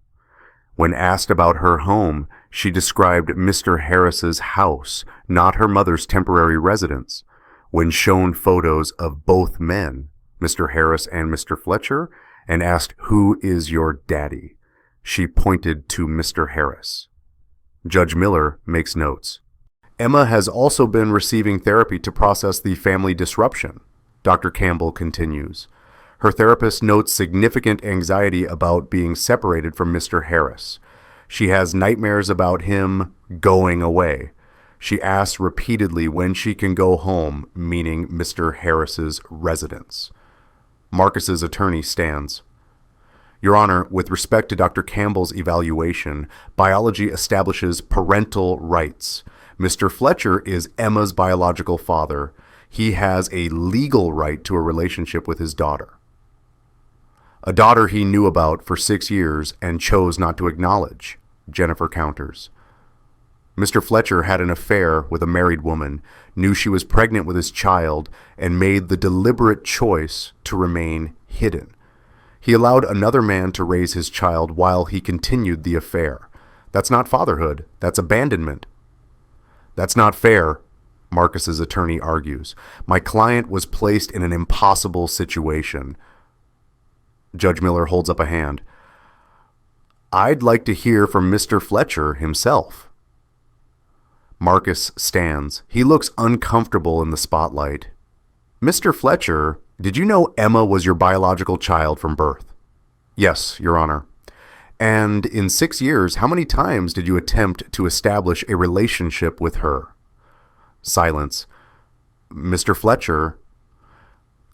Speaker 1: When asked about her home, she described Mr. Harris's house, not her mother's temporary residence. When shown photos of both men, Mr. Harris and Mr. Fletcher, and asked, who is your daddy? She pointed to Mr. Harris. Judge Miller makes notes. Emma has also been receiving therapy to process the family disruption. Dr. Campbell continues. Her therapist notes significant anxiety about being separated from Mr. Harris. She has nightmares about him going away. She asks repeatedly when she can go home, meaning Mr. Harris's residence. Marcus's attorney stands. Your Honor, with respect to Dr. Campbell's evaluation, biology establishes parental rights. Mr. Fletcher is Emma's biological father. He has a legal right to a relationship with his daughter. A daughter he knew about for 6 years and chose not to acknowledge, Jennifer counters. Mr. Fletcher had an affair with a married woman, knew she was pregnant with his child, and made the deliberate choice to remain hidden. He allowed another man to raise his child while he continued the affair. That's not fatherhood, that's abandonment. That's not fair, Marcus's attorney argues. My client was placed in an impossible situation. Judge Miller holds up a hand. I'd like to hear from Mr. Fletcher himself. Marcus stands. He looks uncomfortable in the spotlight. Mr. Fletcher, did you know Emma was your biological child from birth? Yes, Your Honor. And in 6 years, how many times did you attempt to establish a relationship with her? Silence. Mr. Fletcher,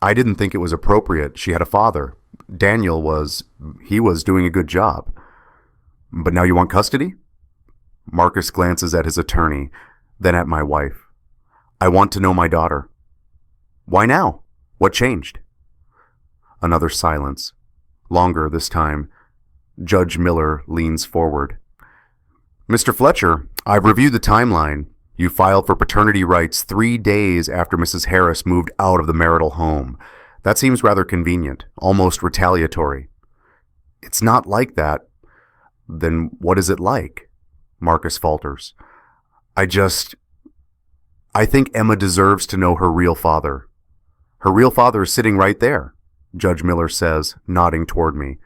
Speaker 1: I didn't think it was appropriate. She had a father. Daniel was doing a good job. But now you want custody? Marcus glances at his attorney, then at my wife. I want to know my daughter. Why now? What changed? Another silence. Longer this time. Judge Miller leans forward. Mr. Fletcher, I've reviewed the timeline. You filed for paternity rights 3 days after Mrs. Harris moved out of the marital home. That seems rather convenient, almost retaliatory. It's not like that. Then what is it like? Marcus falters. I think Emma deserves to know her real father. Her real father is sitting right there, Judge Miller says, nodding toward me.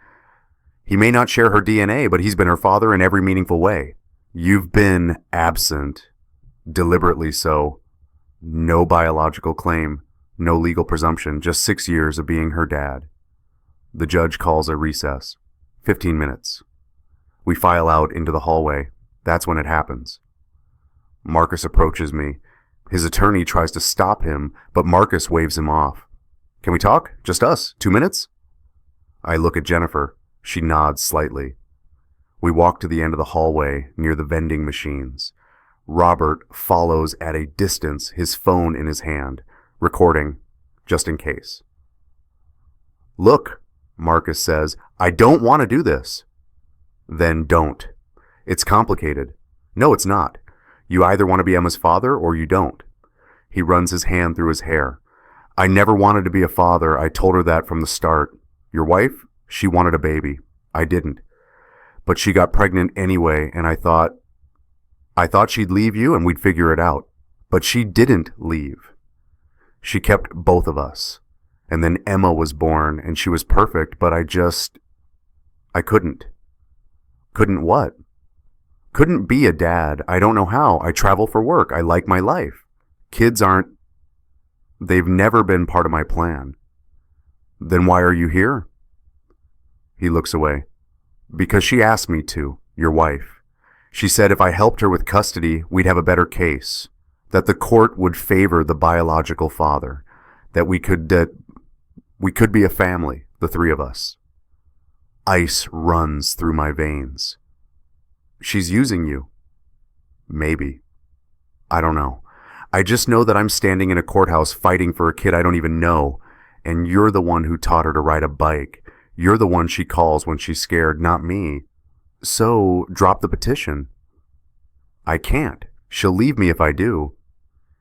Speaker 1: He may not share her DNA, but he's been her father in every meaningful way. You've been absent, deliberately so. No biological claim, no legal presumption, just 6 years of being her dad. The judge calls a recess. 15 minutes. We file out into the hallway. That's when it happens. Marcus approaches me. His attorney tries to stop him, but Marcus waves him off. Can we talk? Just us? 2 minutes? I look at Jennifer. She nods slightly. We walk to the end of the hallway near the vending machines. Robert follows at a distance, his phone in his hand, recording, just in case. Look, Marcus says, I don't want to do this. Then don't. It's complicated. No, it's not. You either want to be Emma's father or you don't. He runs his hand through his hair. I never wanted to be a father. I told her that from the start. Your wife? She wanted a baby. I didn't. But she got pregnant anyway, and I thought she'd leave you and we'd figure it out. But she didn't leave. She kept both of us. And then Emma was born, and she was perfect, but I couldn't. Couldn't what? Couldn't be a dad. I don't know how. I travel for work. I like my life. Kids they've never been part of my plan. Then why are you here? He looks away. Because she asked me to, your wife. She said if I helped her with custody, we'd have a better case. That the court would favor the biological father. That we could We could be a family, the three of us. Ice runs through my veins. She's using you. Maybe. I don't know. I just know that I'm standing in a courthouse fighting for a kid I don't even know, and you're the one who taught her to ride a bike. You're the one she calls when she's scared, not me. So, drop the petition. I can't. She'll leave me if I do.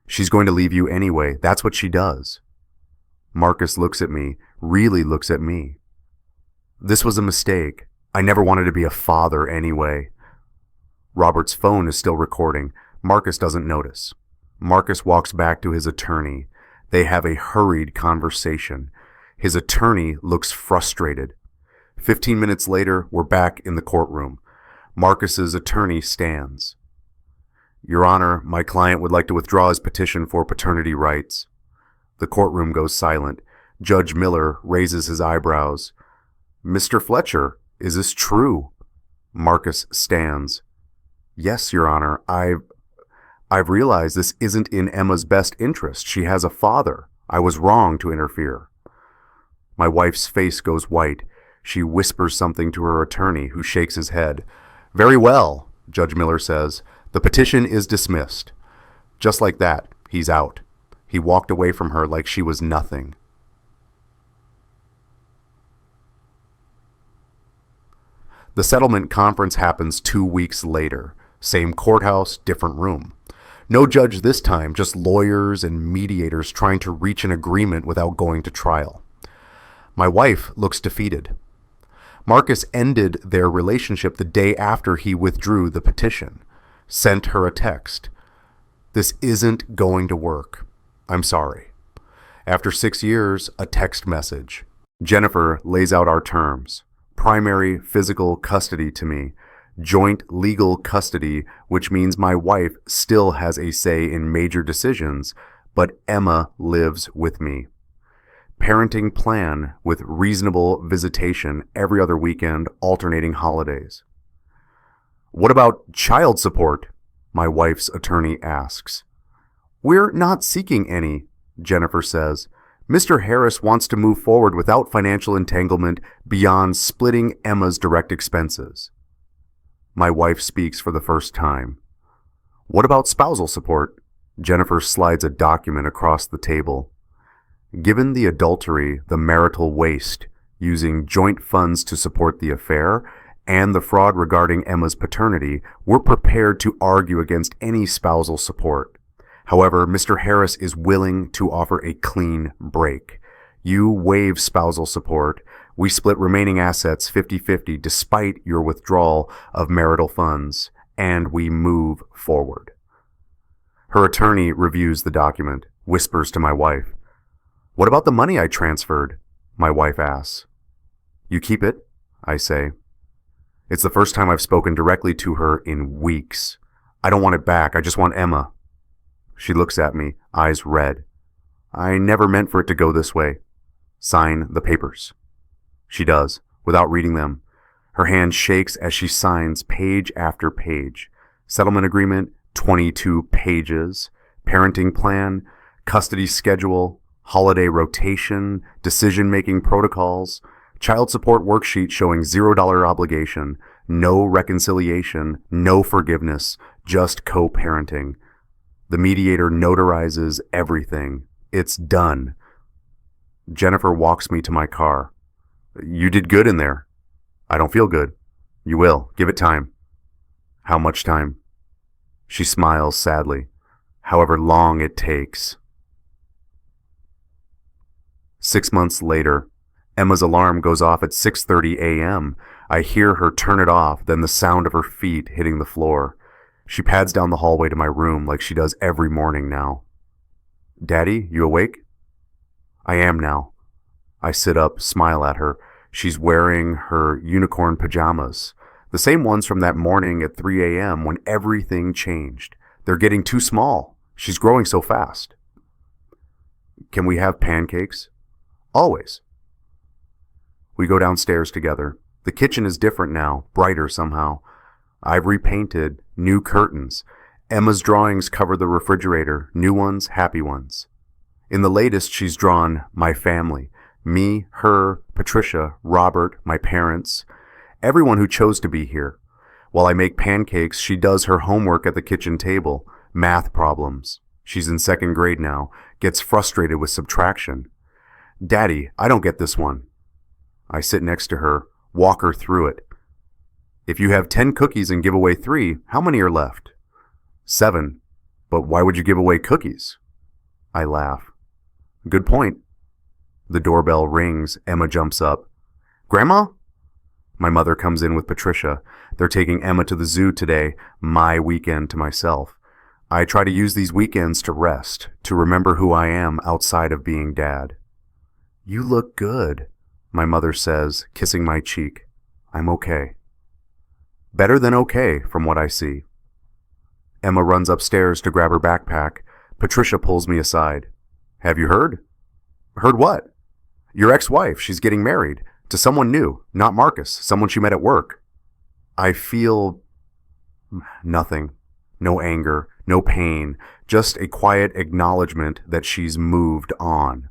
Speaker 1: She's going to leave you anyway. That's what she does. Marcus looks at me, really looks at me. This was a mistake. I never wanted to be a father anyway. Robert's phone is still recording. Marcus doesn't notice. Marcus walks back to his attorney. They have a hurried conversation. His attorney looks frustrated. 15 minutes later, we're back in the courtroom. Marcus's attorney stands. Your Honor, my client would like to withdraw his petition for paternity rights. The courtroom goes silent. Judge Miller raises his eyebrows. Mr. Fletcher, is this true? Marcus stands. Yes, Your Honor, I've realized this isn't in Emma's best interest. She has a father. I was wrong to interfere. My wife's face goes white. She whispers something to her attorney, who shakes his head. Very well, Judge Miller says. The petition is dismissed. Just like that, he's out. He walked away from her like she was nothing. The settlement conference happens 2 weeks later. Same courthouse, different room. No judge this time, just lawyers and mediators trying to reach an agreement without going to trial. My wife looks defeated. Marcus ended their relationship the day after he withdrew the petition. Sent her a text. This isn't going to work. I'm sorry. After 6 years, a text message. Jennifer lays out our terms. Primary physical custody to me. Joint legal custody, which means my wife still has a say in major decisions, but Emma lives with me. Parenting plan with reasonable visitation every other weekend, alternating holidays. What about child support? My wife's attorney asks. We're not seeking any, Jennifer says. Mr. Harris wants to move forward without financial entanglement beyond splitting Emma's direct expenses. My wife speaks for the first time. What about spousal support? Jennifer slides a document across the table. Given the adultery, the marital waste, using joint funds to support the affair, and the fraud regarding Emma's paternity, we're prepared to argue against any spousal support. However, Mr. Harris is willing to offer a clean break. You waive spousal support. We split remaining assets 50-50 despite your withdrawal of marital funds, and we move forward. Her attorney reviews the document, whispers to my wife. What about the money I transferred? My wife asks. You keep it, I say. It's the first time I've spoken directly to her in weeks. I don't want it back. I just want Emma. She looks at me, eyes red. I never meant for it to go this way. Sign the papers. She does, without reading them. Her hand shakes as she signs page after page. Settlement agreement, 22 pages. Parenting plan, custody schedule, holiday rotation, decision-making protocols, child support worksheet showing $0 obligation, no reconciliation, no forgiveness, just co-parenting. The mediator notarizes everything. It's done. Jennifer walks me to my car. You did good in there. I don't feel good. You will. Give it time. How much time? She smiles sadly. However long it takes. 6 months later, Emma's alarm goes off at 6:30 a.m. I hear her turn it off, then the sound of her feet hitting the floor. She pads down the hallway to my room like she does every morning now. Daddy, you awake? I am now. I sit up, smile at her. She's wearing her unicorn pajamas, the same ones from that morning at 3 a.m. when everything changed. They're getting too small. She's growing so fast. Can we have pancakes? Always. We go downstairs together. The kitchen is different now, brighter somehow. I've repainted, new curtains. Emma's drawings cover the refrigerator, new ones, happy ones. In the latest, she's drawn my family, Me, her, Patricia, Robert, my parents, everyone who chose to be here. While I make pancakes, she does her homework at the kitchen table, math problems. She's in 2nd grade now, gets frustrated with subtraction. Daddy, I don't get this one. I sit next to her, walk her through it. If you have 10 cookies and give away 3, how many are left? 7. But why would you give away cookies? I laugh. Good point. The doorbell rings. Emma jumps up. Grandma? My mother comes in with Patricia. They're taking Emma to the zoo today, my weekend to myself. I try to use these weekends to rest, to remember who I am outside of being dad. You look good, my mother says, kissing my cheek. I'm okay. Better than okay, from what I see. Emma runs upstairs to grab her backpack. Patricia pulls me aside. Have you heard? Heard what? Your ex-wife, she's getting married. To someone new, not Marcus, someone she met at work. I feel nothing. No anger, no pain, just a quiet acknowledgement that she's moved on.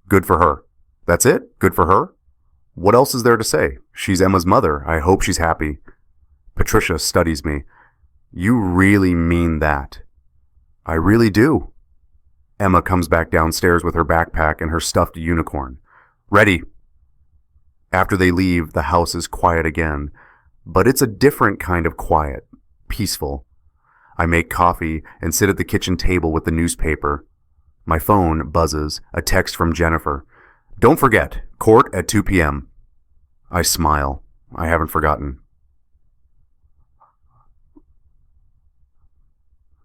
Speaker 1: Good for her. That's it? Good for her? What else is there to say? She's Emma's mother. I hope she's happy. Patricia studies me. You really mean that? I really do. Emma comes back downstairs with her backpack and her stuffed unicorn. Ready. After they leave, the house is quiet again, but it's a different kind of quiet, peaceful. I make coffee and sit at the kitchen table with the newspaper. My phone buzzes, a text from Jennifer. Don't forget, court at 2 p.m. I smile. I haven't forgotten.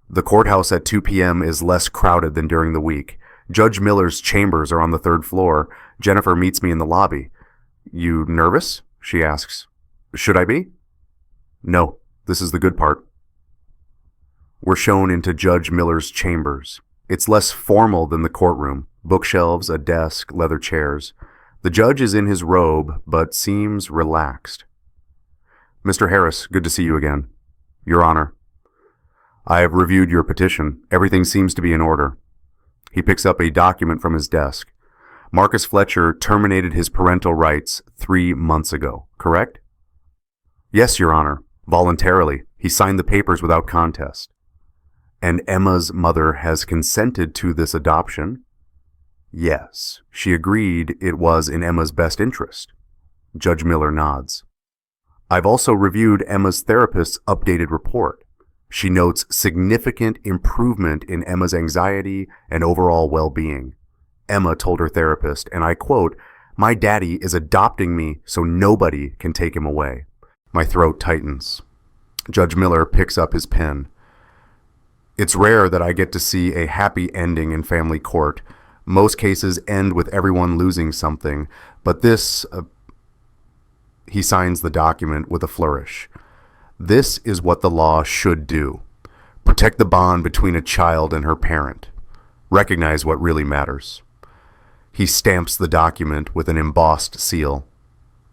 Speaker 1: The courthouse at 2 p.m. is less crowded than during the week. Judge Miller's chambers are on the 3rd floor. Jennifer meets me in the lobby. You nervous? She asks. Should I be? No, this is the good part. We're shown into Judge Miller's chambers. It's less formal than the courtroom. Bookshelves, a desk, leather chairs. The judge is in his robe, but seems relaxed. Mr. Harris, good to see you again. Your Honor. I have reviewed your petition. Everything seems to be in order. He picks up a document from his desk. Marcus Fletcher terminated his parental rights 3 months ago, correct? Yes, Your Honor. Voluntarily. He signed the papers without contest. And Emma's mother has consented to this adoption? Yes. She agreed it was in Emma's best interest. Judge Miller nods. I've also reviewed Emma's therapist's updated report. She notes significant improvement in Emma's anxiety and overall well-being. Emma told her therapist, and I quote, "My daddy is adopting me so nobody can take him away." My throat tightens. Judge Miller picks up his pen. It's rare that I get to see a happy ending in family court. Most cases end with everyone losing something, but this... He signs the document with a flourish. This is what the law should do. Protect the bond between a child and her parent. Recognize what really matters. He stamps the document with an embossed seal.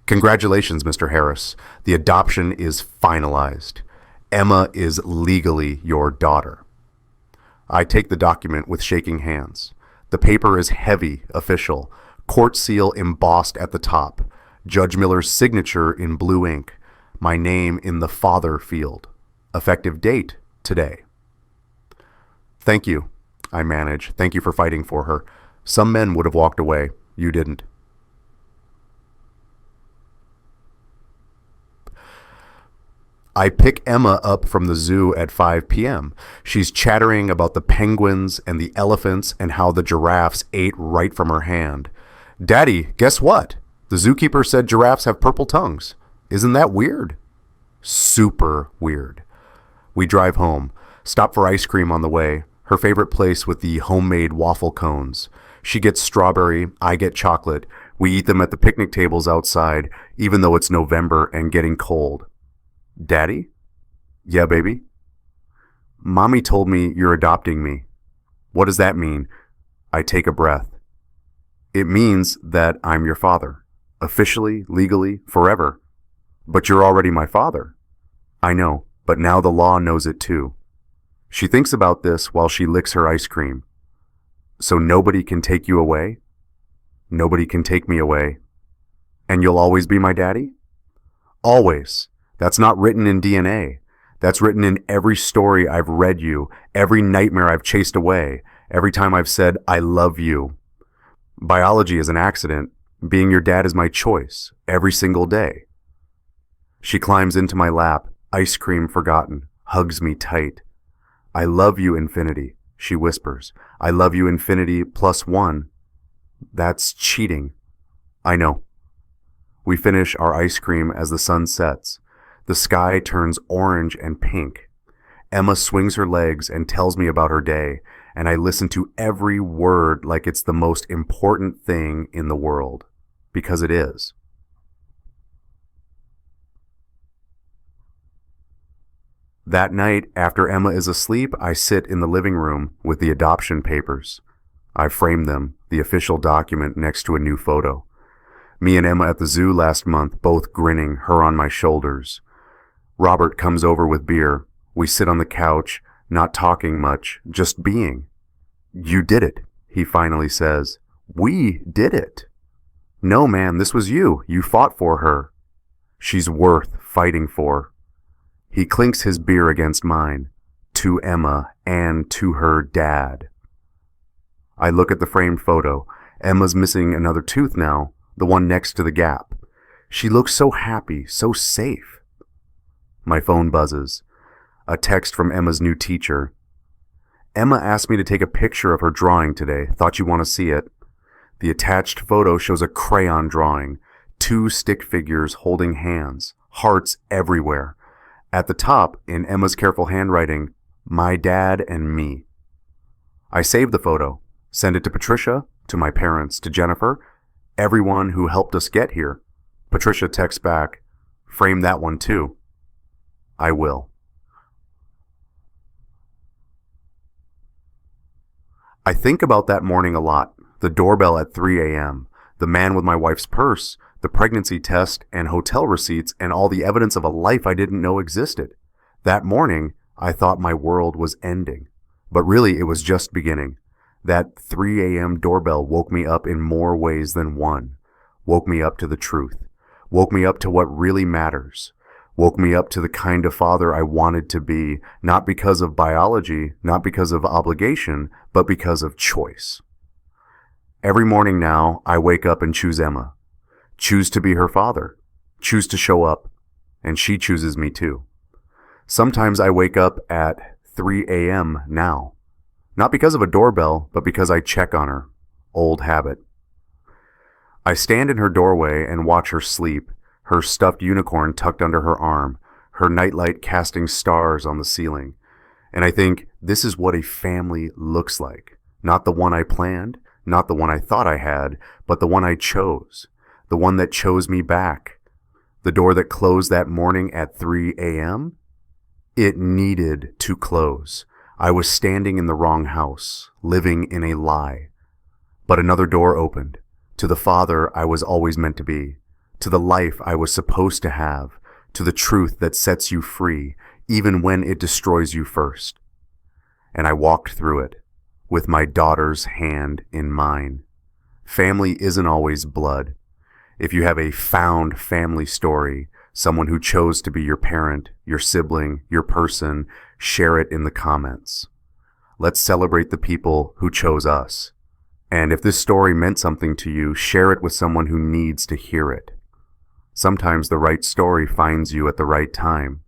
Speaker 1: Congratulations, Mr. Harris. The adoption is finalized. Emma is legally your daughter. I take the document with shaking hands. The paper is heavy, official. Court seal embossed at the top. Judge Miller's signature in blue ink. My name in the father field. Effective date, today. Thank you, I manage. Thank you for fighting for her. Some men would have walked away. You didn't. I pick Emma up from the zoo at 5 p.m. She's chattering about the penguins and the elephants and how the giraffes ate right from her hand. Daddy, guess what? The zookeeper said giraffes have purple tongues. Isn't that weird? Super weird. We drive home, stop for ice cream on the way, her favorite place with the homemade waffle cones. She gets strawberry, I get chocolate. We eat them at the picnic tables outside, even though it's November and getting cold. Daddy? Yeah, baby? Mommy told me you're adopting me. What does that mean? I take a breath. It means that I'm your father. Officially, legally, forever. But you're already my father. I know, but now the law knows it too. She thinks about this while she licks her ice cream. So nobody can take you away? Nobody can take me away. And you'll always be my daddy? Always. That's not written in DNA. That's written in every story I've read you, every nightmare I've chased away, every time I've said, I love you. Biology is an accident. Being your dad is my choice, every single day. She climbs into my lap, ice cream forgotten, hugs me tight. I love you, infinity, she whispers. I love you, infinity plus one. That's cheating. I know. We finish our ice cream as the sun sets. The sky turns orange and pink. Emma swings her legs and tells me about her day, and I listen to every word like it's the most important thing in the world, because it is. That night, after Emma is asleep, I sit in the living room with the adoption papers. I framed them, the official document next to a new photo. Me and Emma at the zoo last month, both grinning, her on my shoulders. Robert comes over with beer. We sit on the couch, not talking much, just being. You did it, he finally says. We did it. No, man, this was you. You fought for her. She's worth fighting for. He clinks his beer against mine, to Emma and to her dad. I look at the framed photo. Emma's missing another tooth now, the one next to the gap. She looks so happy, so safe. My phone buzzes. A text from Emma's new teacher. Emma asked me to take a picture of her drawing today. Thought you want to see it. The attached photo shows a crayon drawing, 2 stick figures holding hands, hearts everywhere. At the top, in Emma's careful handwriting, my dad and me. I save the photo, send it to Patricia, to my parents, to Jennifer, everyone who helped us get here. Patricia texts back, frame that one too. I will. I think about that morning a lot. The doorbell at 3 a.m., the man with my wife's purse, the pregnancy test and hotel receipts, and all the evidence of a life I didn't know existed. That morning, I thought my world was ending. But really, it was just beginning. That 3 a.m. doorbell woke me up in more ways than one. Woke me up to the truth. Woke me up to what really matters. Woke me up to the kind of father I wanted to be, not because of biology, not because of obligation, but because of choice. Every morning now, I wake up and choose Emma. Choose to be her father. Choose to show up. And she chooses me too. Sometimes I wake up at 3 a.m. now. Not because of a doorbell, but because I check on her. Old habit. I stand in her doorway and watch her sleep, her stuffed unicorn tucked under her arm, her nightlight casting stars on the ceiling. And I think, this is what a family looks like. Not the one I planned, not the one I thought I had, but the one I chose. The one that chose me back. The door that closed that morning at 3 a.m.? It needed to close. I was standing in the wrong house, living in a lie. But another door opened, to the father I was always meant to be, to the life I was supposed to have, to the truth that sets you free, even when it destroys you first. And I walked through it, with my daughter's hand in mine. Family isn't always blood. If you have a found family story, someone who chose to be your parent, your sibling, your person, share it in the comments. Let's celebrate the people who chose us. And if this story meant something to you, share it with someone who needs to hear it. Sometimes the right story finds you at the right time.